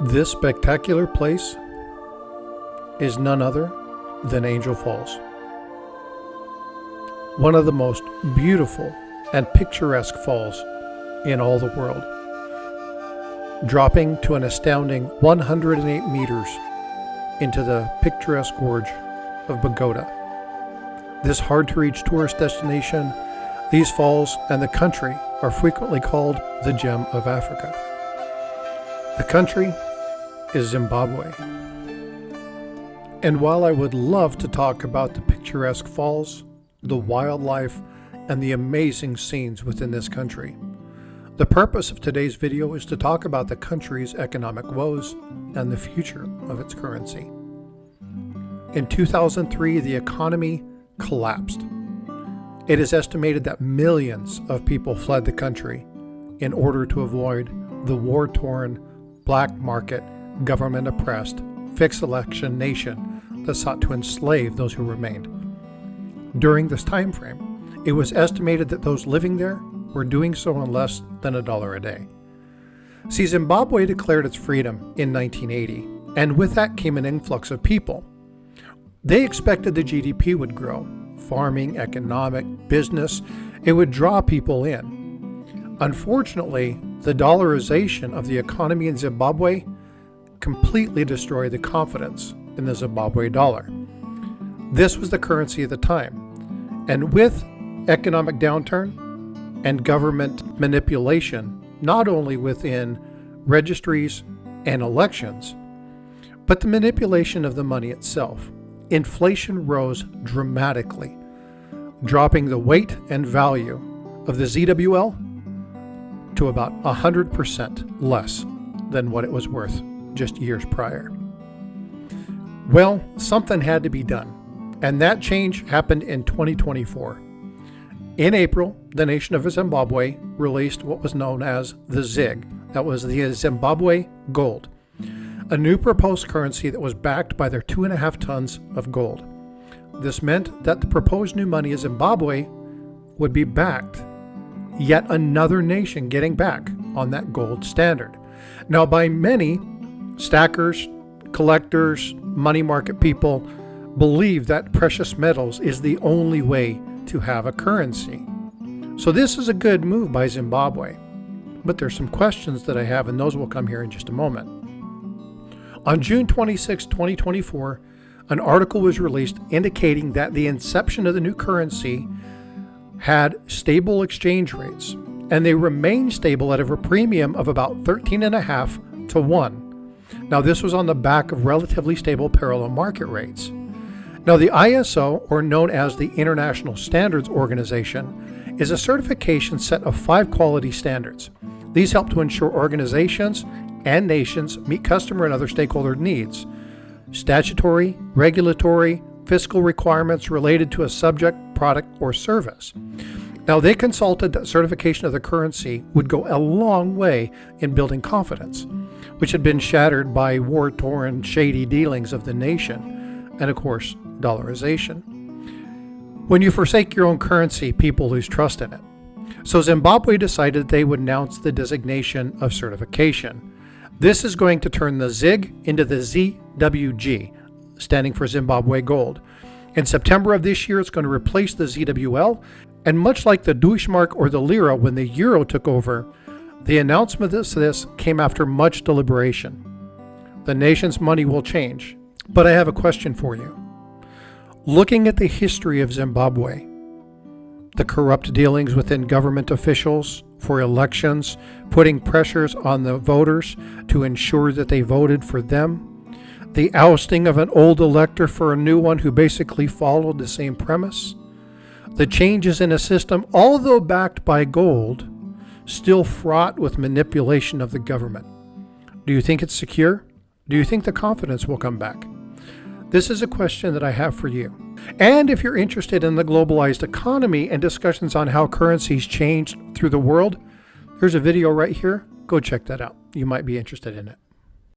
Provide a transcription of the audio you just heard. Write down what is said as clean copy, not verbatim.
This spectacular place is none other than Angel Falls. One of the most beautiful and picturesque falls in all the world, dropping to an astounding 108 meters into the picturesque gorge of Bogota. This hard-to-reach tourist destination, these falls and the country are frequently called the Gem of Africa. The country is Zimbabwe. And while I would love to talk about the picturesque falls, the wildlife, and the amazing scenes within this country, the purpose of today's video is to talk about the country's economic woes and the future of its currency. In 2003, the economy collapsed. It is estimated that millions of people fled the country in order to avoid the war-torn, black market, government-oppressed, fixed election nation that sought to enslave those who remained. During this time frame, it was estimated that those living there were doing so on less than $1 a day. See, Zimbabwe declared its freedom in 1980, and with that came an influx of people. They expected the GDP would grow, farming, economic, business, it would draw people in. Unfortunately, the dollarization of the economy in Zimbabwe completely destroyed the confidence in the Zimbabwe dollar. This was the currency at the time, and with economic downturn and government manipulation, not only within registries and elections, but the manipulation of the money itself, inflation rose dramatically, dropping the weight and value of the ZWL to about 100% less than what it was worth just years prior. Well, something had to be done, and that change happened in 2024. In April, the nation of Zimbabwe released what was known as the ZiG, that was the Zimbabwe Gold, a new proposed currency that was backed by their 2.5 tons of gold. This meant that the proposed new money of Zimbabwe would be backed, yet another nation getting back on that gold standard. Now, by many, stackers, collectors, money market people believe that precious metals is the only way to have a currency. So this is a good move by Zimbabwe. But there's some questions that I have, and those will come here in just a moment. On June 26, 2024, an article was released indicating that the inception of the new currency had stable exchange rates, and they remained stable at a premium of about 13.5 to 1. Now, this was on the back of relatively stable parallel market rates. Now, the ISO, or known as the International Standards Organization, is a certification set of 5 quality standards. These help to ensure organizations and nations meet customer and other stakeholder needs, statutory, regulatory, fiscal requirements related to a subject, product, or service. Now, they consulted that certification of the currency would go a long way in building confidence, which had been shattered by war-torn, shady dealings of the nation, and of course, dollarization. When you forsake your own currency, people lose trust in it. So Zimbabwe decided they would announce the designation of certification. This is going to turn the ZiG into the ZWG, standing for Zimbabwe Gold. In September of this year, it's going to replace the ZWL, and much like the Deutschmark or the Lira when the Euro took over, the announcement of this came after much deliberation. The nation's money will change, but I have a question for you. Looking at the history of Zimbabwe, the corrupt dealings within government officials for elections, putting pressures on the voters to ensure that they voted for them, the ousting of an old elector for a new one who basically followed the same premise, the changes in a system, although backed by gold, still fraught with manipulation of the government. Do you think it's secure? Do you think the confidence will come back? This is a question that I have for you. And if you're interested in the globalized economy and discussions on how currencies changed through the world, there's a video right here. Go check that out. You might be interested in it.